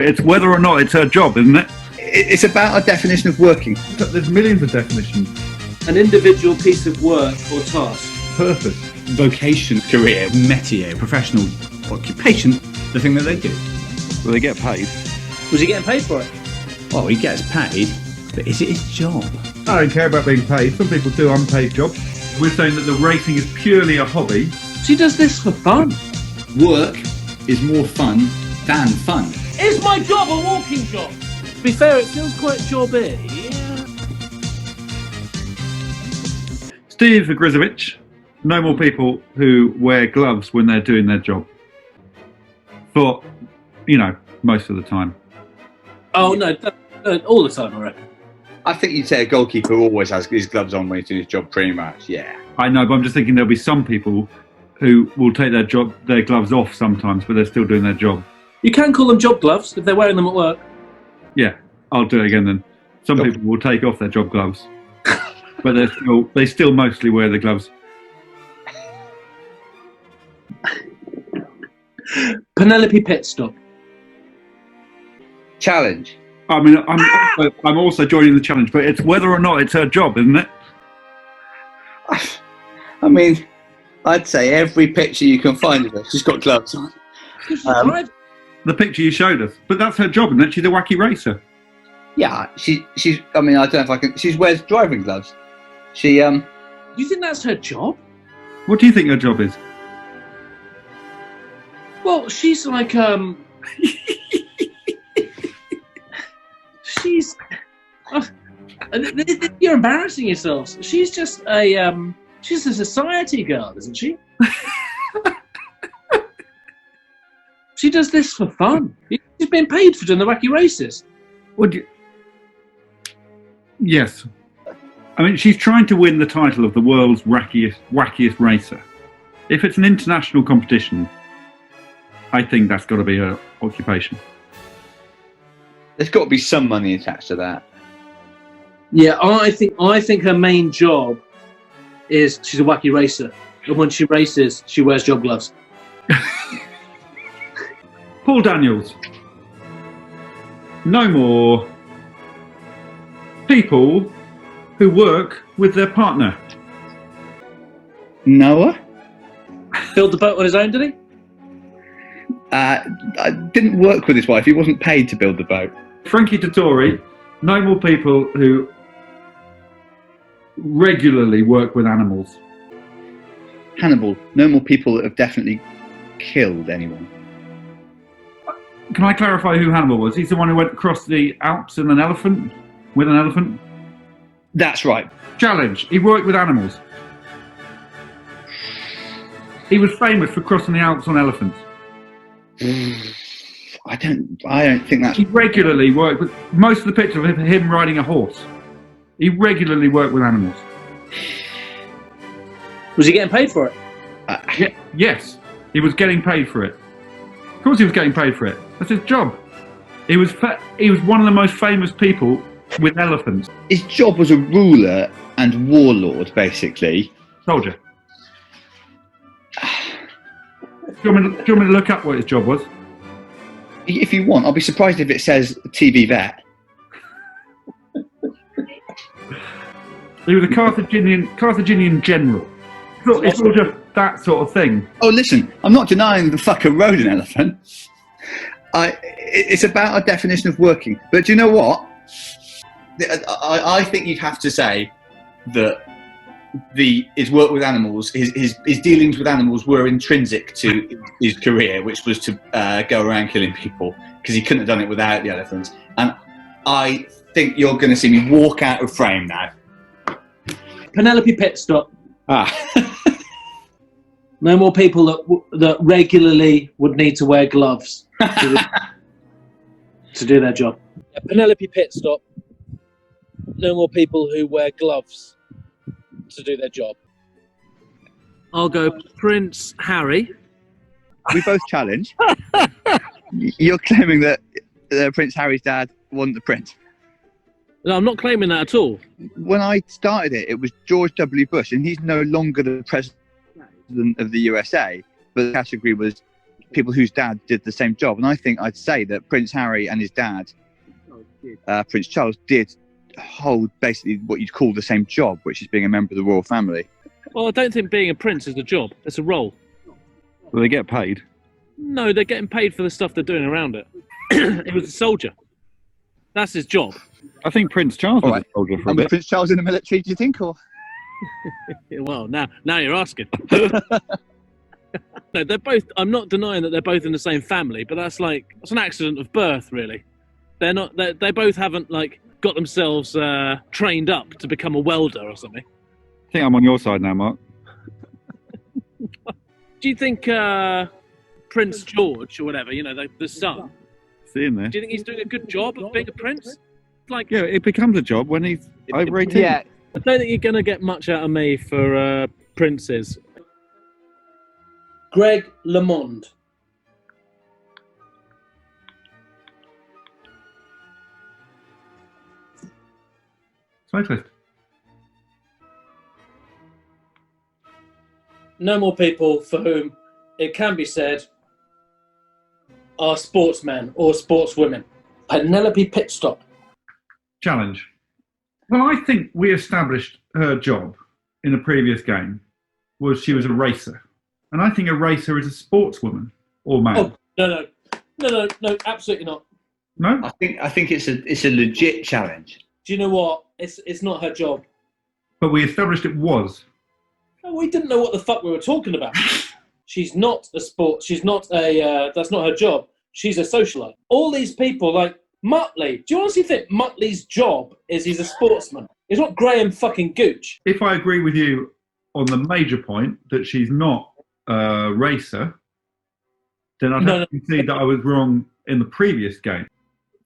It's whether or not it's her job, isn't it? It's about a definition of working. There's millions of definitions. An individual piece of work or task. Purpose. Vocation, career, métier, professional occupation, the thing that they do. Well, they get paid. Was he getting paid for it? Oh, he gets paid, but is it his job? I don't care about being paid. Some people do unpaid jobs. We're saying that the racing is purely a hobby. She does this for fun. Work is more fun than fun. Is my job a walking job? To be fair, it feels quite jobby. Steve Grizovich, no more people who wear gloves when they're doing their job. For, most of the time. Oh, no, all the time, I reckon. I think you'd say a goalkeeper always has his gloves on when he's doing his job, pretty much, yeah. I know, but I'm just thinking there'll be some people who will take their gloves off sometimes, but they're still doing their job. You can call them job gloves if they're wearing them at work. Yeah, I'll do it again then. Some people will take off their job gloves, but they still mostly wear the gloves. Penelope Pitstop. Challenge. I mean, I'm also joining the challenge, but it's whether or not it's her job, isn't it? I mean, I'd say every picture you can find of her, she's got gloves on. The picture you showed us, but that's her job, isn't it? She's a wacky racer. Yeah, she's. I mean, I don't know if I can. She wears driving gloves. She. You think that's her job? What do you think her job is? Well, she's like she's. You're embarrassing yourselves. She's just a she's a society girl, isn't she? She does this for fun. She's been paid for doing the wacky races. Would you? Yes. I mean, she's trying to win the title of the world's wackiest racer. If it's an international competition, I think that's got to be her occupation. There's got to be some money attached to that. Yeah, I think her main job is she's a wacky racer, and when she races, she wears job gloves. Paul Daniels. No more people who work with their partner. Noah? Built the boat on his own, did he? I didn't work with his wife. He wasn't paid to build the boat. Frankie Dettori. No more people who regularly work with animals. Hannibal. No more people that have definitely killed anyone. Can I clarify who Hannibal was? He's the one who went across the Alps in an elephant? With an elephant? That's right. Challenge. He worked with animals. He was famous for crossing the Alps on elephants. I don't think that's... He regularly worked with... Most of the pictures of him riding a horse. He regularly worked with animals. Was he getting paid for it? Yes. He was getting paid for it. Of course he was getting paid for it. That's his job. He was one of the most famous people with elephants. His job was a ruler and warlord, basically. Soldier. Do you want me to look up what his job was? If you want, I'll be surprised if it says TV vet. He was a Carthaginian general. It's all just that sort of thing. Oh, listen, I'm not denying the fucker rode an elephant. It's about a definition of working. But do you know what? I think you'd have to say that his work with animals, his dealings with animals were intrinsic to his career, which was to go around killing people, because he couldn't have done it without the elephants. And I think you're going to see me walk out of frame now. Penelope Pitstop. Ah. No more people that regularly would need to wear gloves to do their job. Penelope Pitstop. No more people who wear gloves to do their job. I'll go Prince Harry. We both challenge. You're claiming that Prince Harry's dad wasn't the prince. No, I'm not claiming that at all. When I started it was George W. Bush, and he's no longer the president of the USA, but the category was people whose dad did the same job. And I think I'd say that Prince Harry and his dad, Prince Charles, did hold basically what you'd call the same job, which is being a member of the royal family. Well, I don't think being a prince is a job. It's a role. Well, they get paid. No, they're getting paid for the stuff they're doing around it. He was a soldier. That's his job. I think Prince Charles was All right. a soldier for a And was bit. Prince Charles in the military, do you think? Or Well, now you're asking. No, they're both. I'm not denying that they're both in the same family, but that's an accident of birth, really. They're not. They both haven't got themselves trained up to become a welder or something. I think I'm on your side now, Mark. Do you think Prince George or whatever, the son? See him there. Do you think he's doing a good job of being a prince? Yeah, it becomes a job when he's over 18. yeah, I don't think you're going to get much out of me for princes. Greg LeMond. Cyclist. No more people for whom it can be said are sportsmen or sportswomen. Penelope Pitstop. Challenge. Well, I think we established her job in the previous game was she was a racer. And I think a racer is a sportswoman or man. Oh, no, absolutely not. No? I think it's a legit challenge. Do you know what? It's not her job. But we established it was. No, we didn't know what the fuck we were talking about. She's not a sport. She's not a. That's not her job. She's a socialite. All these people like Muttley. Do you honestly think Muttley's job is he's a sportsman? He's not Graham fucking Gooch. If I agree with you on the major point that she's not a racer, then I'd have to concede that I was wrong in the previous game.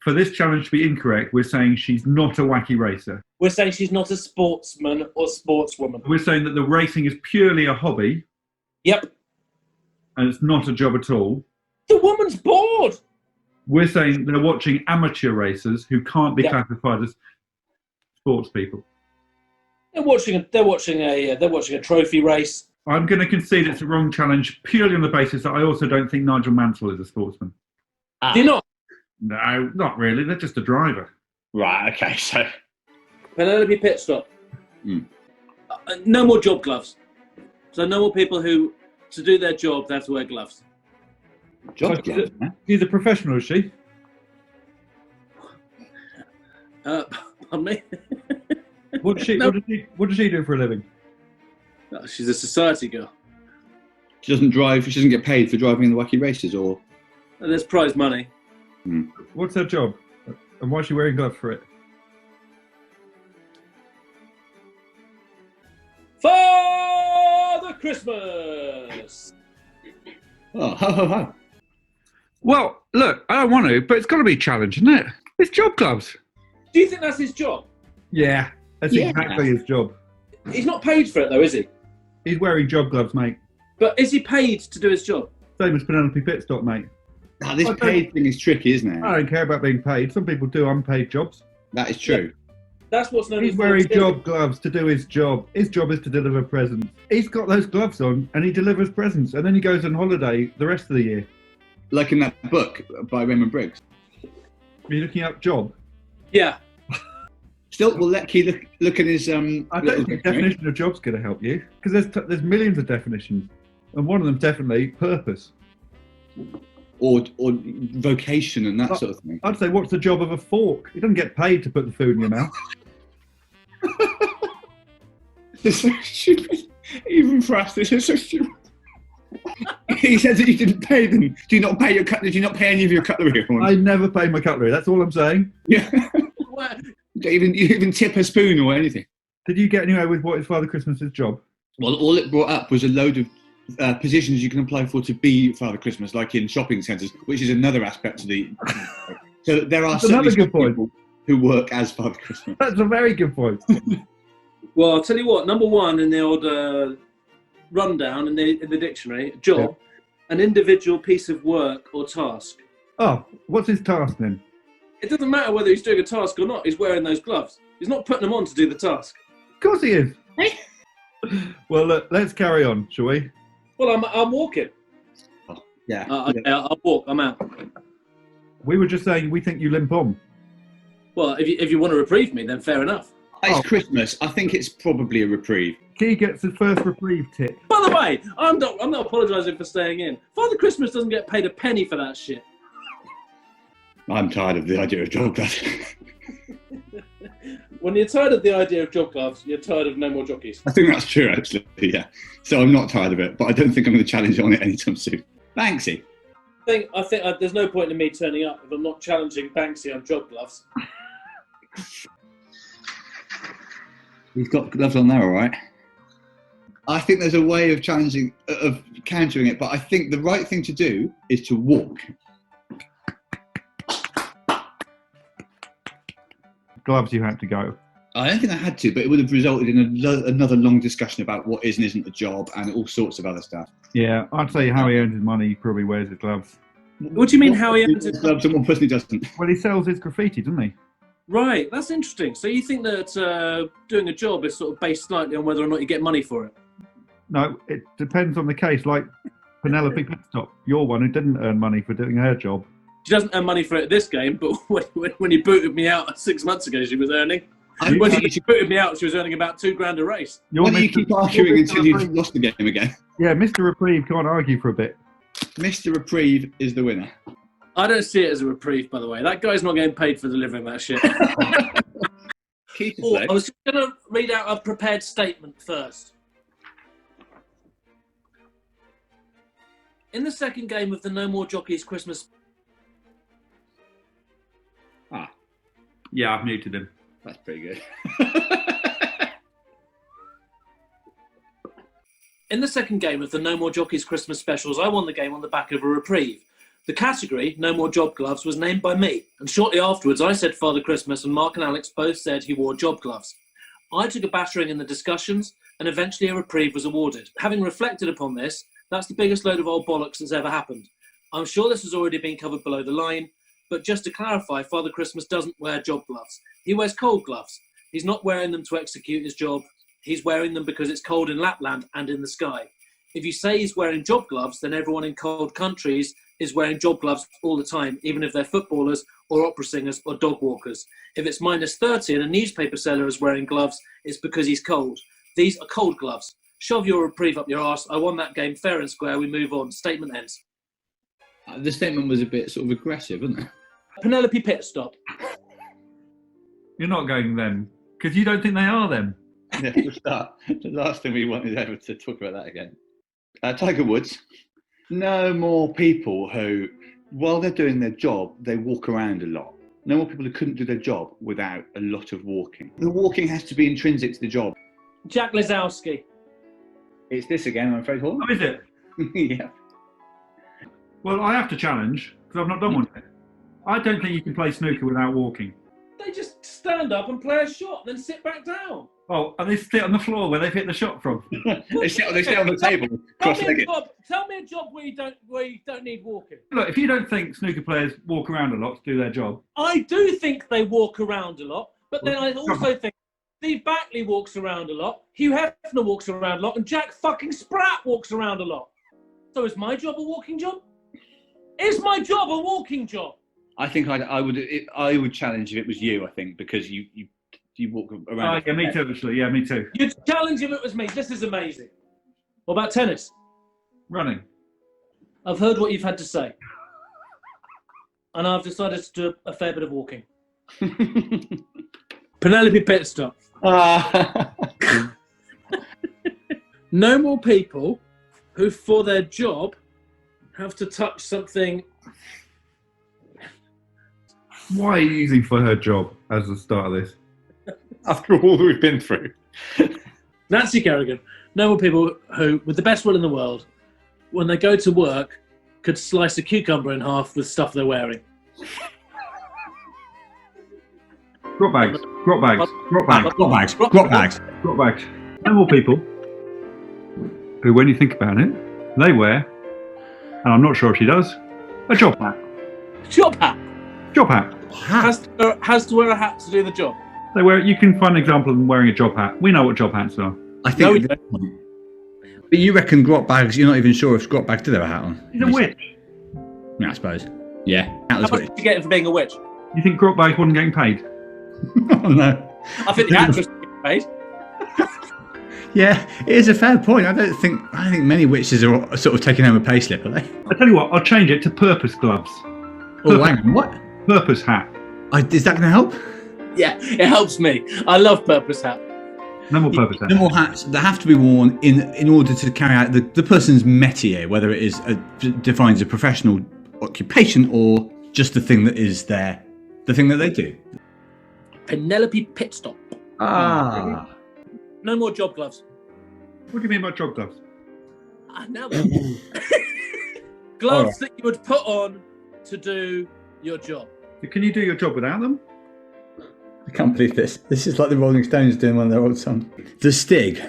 For this challenge to be incorrect, we're saying she's not a wacky racer. We're saying she's not a sportsman or sportswoman. We're saying that the racing is purely a hobby Yep. and it's not a job at all. The woman's bored. We're saying they're watching amateur racers who can't be classified as sports people. They're watching a trophy race. I'm going to concede it's a wrong challenge purely on the basis that I also don't think Nigel Mansell is a sportsman. Do you not? No, not really. They're just a driver. Right. Okay. So Penelope Pitstop. No more job gloves. So no more people who, to do their job, they have to wear gloves. job gloves, man. She's a professional, is she? Pardon me? What does she do for a living? No, she's a society girl. She doesn't drive. She doesn't get paid for driving in the wacky races, or And there's prize money. What's her job? And why is she wearing gloves for it? Father Christmas! oh, ho ho ho. Well, look, I don't want to, but it's got to be a challenge, isn't it? It's job gloves. Do you think that's his job? Yeah, that's Yeah. exactly his job. He's not paid for it though, is he? He's wearing job gloves, mate. But is he paid to do his job? Same as Penelope Pitstop, mate. Now, this I don't- paid thing is tricky, isn't it? I don't care about being paid. Some people do unpaid jobs. That is true. That's what's known He's as wearing volunteering. job gloves to do his job. His job is to deliver presents. He's got those gloves on and he delivers presents and then he goes on holiday the rest of the year. Like in that book by Raymond Briggs. Are you looking up job? Yeah. Still, we'll let Key look at his I don't little think the dictionary. definition of job's going to help you because there's millions of definitions and one of them definitely purpose. or vocation and that sort of thing. I'd say, what's the job of a fork? You don't get paid to put the food in your mouth. It's so stupid. Even for us, this is so stupid. He says that you didn't pay them. Do you not pay your cutlery? Do you not pay any of your cutlery? I never pay my cutlery. That's all I'm saying. Yeah. You even tip a spoon or anything. Did you get anywhere with what is Father Christmas's job? Well, all it brought up was a load of positions you can apply for to be Father Christmas, like in shopping centres, which is another aspect of the. So there are That's another certainly good point. people who work as Father Christmas. That's a very good point. Well, I'll tell you what. Number one in the old rundown in the dictionary, job, an individual piece of work or task. Oh, what's his task then? It doesn't matter whether he's doing a task or not. He's wearing those gloves. He's not putting them on to do the task. Of course he is. Well, look, let's carry on, shall we? Well, I'm walking. Yeah. Okay, I'll walk. I'm out. We were just saying we think you limp on. Well, if you want to reprieve me, then fair enough. It's Christmas. I think it's probably a reprieve. Key gets his first reprieve tip. By the way, I'm not apologising for staying in. Father Christmas doesn't get paid a penny for that shit. I'm tired of the idea of job gloves. When you're tired of the idea of job gloves, you're tired of No More Jockeys. I think that's true, actually, yeah. So I'm not tired of it, but I don't think I'm going to challenge on it anytime soon. Banksy. I think there's no point in me turning up if I'm not challenging Banksy on job gloves. He's got gloves on there, all right. I think there's a way of countering it, but I think the right thing to do is to walk. Gloves, you had to go. I don't think I had to, but it would have resulted in another long discussion about what is and isn't a job and all sorts of other stuff. Yeah, I'd say how he earns his money, he probably wears his gloves. What do you mean how he earns his gloves and one person who doesn't? Well, he sells his graffiti, doesn't he? Right, that's interesting. So you think that doing a job is sort of based slightly on whether or not you get money for it? No, it depends on the case. Like Penelope Pitstop, you're one who didn't earn money for doing her job. She doesn't earn money for it this game, but when you booted me out 6 months ago, she was earning. When she booted me out, she was earning about $2,000 a race. Why do you keep arguing until you've lost the game again? Yeah, Mr. Reprieve can't argue for a bit. Mr. Reprieve is the winner. I don't see it as a reprieve, by the way. That guy's not getting paid for delivering that shit. I was going to read out a prepared statement first. In the second game of the No More Jockeys Christmas... Yeah, I've muted him. That's pretty good. In the second game of the No More Jockeys Christmas specials, I won the game on the back of a reprieve. The category, No More Job Gloves, was named by me, and shortly afterwards I said Father Christmas, and Mark and Alex both said he wore job gloves. I took a battering in the discussions, and eventually a reprieve was awarded. Having reflected upon this, that's the biggest load of old bollocks that's ever happened. I'm sure this has already been covered below the line, but just to clarify, Father Christmas doesn't wear job gloves. He wears cold gloves. He's not wearing them to execute his job. He's wearing them because it's cold in Lapland and in the sky. If you say he's wearing job gloves, then everyone in cold countries is wearing job gloves all the time, even if they're footballers or opera singers or dog walkers. If it's -30 and a newspaper seller is wearing gloves, it's because he's cold. These are cold gloves. Shove your reprieve up your arse. I won that game fair and square. We move on. Statement ends. The statement was a bit sort of aggressive, wasn't it? Penelope Pitstop. You're not going them, because you don't think they are them. Yeah, for start. The last thing we want is ever to talk about that again. Tiger Woods. No more people who, while they're doing their job, they walk around a lot. No more people who couldn't do their job without a lot of walking. The walking has to be intrinsic to the job. Jack Lizowski. It's this again, I'm afraid, Horne. Oh, is it? Yeah. Well, I have to challenge, because I've not done one yet. I don't think you can play snooker without walking. They just stand up and play a shot, then sit back down. Oh, and they sit on the floor where they've hit the shot from. they sit on the table, cross-legged. Tell me a job where you don't need walking. Look, if you don't think snooker players walk around a lot to do their job... I do think they walk around a lot, but then I also think Steve Backley walks around a lot, Hugh Hefner walks around a lot, and Jack fucking Spratt walks around a lot. So is my job a walking job? Is my job a walking job? I think I would challenge if it was you, I think, because you walk around. Yeah, me too, actually. Yeah, me too. You'd challenge if it was me. This is amazing. What about tennis? Running. I've heard what you've had to say. And I've decided to do a fair bit of walking. Penelope Pitstop. No more people who, for their job, have to touch something. Why are you using for her job as the start of this? After all that we've been through. Nancy Kerrigan. No more people who, with the best will in the world, when they go to work, could slice a cucumber in half with stuff they're wearing. Grot bags. Grot bags. Grot bags. Grot bags. Grot bags. Grot bags. No more people who, when you think about it, they wear, and I'm not sure if she does, a job hat. Job hat. Job hat. Has to wear a hat to do the job. They wear. You can find an example of them wearing a job hat. We know what job hats are. I think. But you reckon grot bags? You're not even sure if grot bags do have a hat on. He's a witch. Yeah, I suppose. Yeah. How much did you get for being a witch? You think Grotbag wasn't getting paid? Oh, no. I think the actress getting paid. Yeah, it is a fair point. I don't think many witches are sort of taking home a pay slip, are they? I tell you what, I'll change it to purpose gloves. Oh, hang on, what? Purpose hat. Is that going to help? Yeah, it helps me. I love purpose hat. No more purpose hat. No more hats that have to be worn in order to carry out the person's métier, whether it is defines a professional occupation or just the thing that is the thing that they do. Penelope Pitstop. Ah. No more job gloves. What do you mean by job gloves? Now then. Gloves that you would put on to do your job. Can you do your job without them? I can't believe this. This is like the Rolling Stones doing one of their old songs. The Stig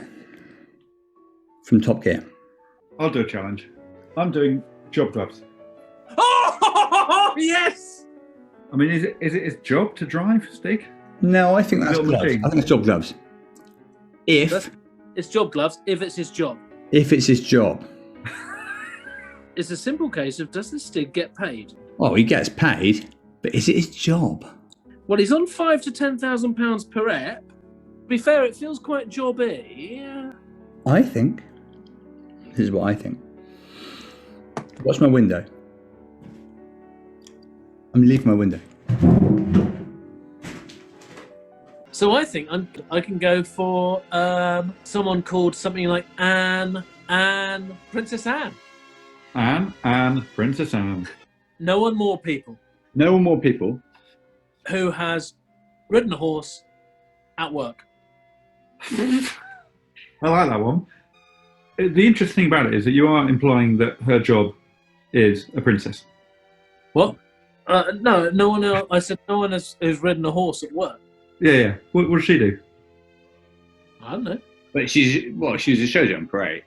from Top Gear. I'll do a challenge. I'm doing job gloves. Oh, yes! I mean, is it his job to drive, Stig? No, I think that's Little gloves. machine. I think it's job gloves. It's job gloves if it's his job. If it's his job. It's a simple case of does the Stig get paid? Oh, he gets paid, but is it his job? Well, he's on £5,000 to £10,000 per ep. To be fair, it feels quite jobby. Yeah. I think. This is what I think. Watch my window. I'm leaving my window. So I think I can go for someone called something like Princess Anne. Anne, Princess Anne. No one more people No more people. who has ridden a horse at work. I like that one. The interesting thing about it is that you are implying that her job is a princess. What? No one else. I said no one has ridden a horse at work. Yeah. What does she do? I don't know. But she was a show jumper, right?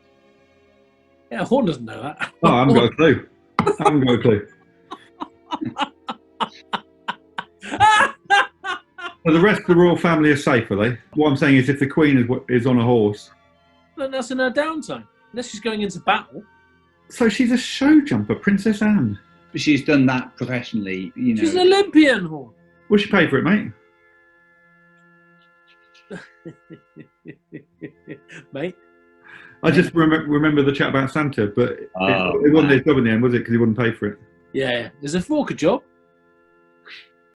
Yeah, Horne doesn't know that. Oh, I haven't got a clue. So the rest of the royal family are safe, are they? What I'm saying is if the queen is on a horse. Then that's in her downtime. Unless she's going into battle. So she's a show jumper, Princess Anne. But she's done that professionally, you know. She's an Olympian, Horne. Will she pay for it, mate? Mate. I just remember the chat about Santa, but it wasn't his job in the end, was it? Because he wouldn't pay for it. Yeah. There's a Forker job.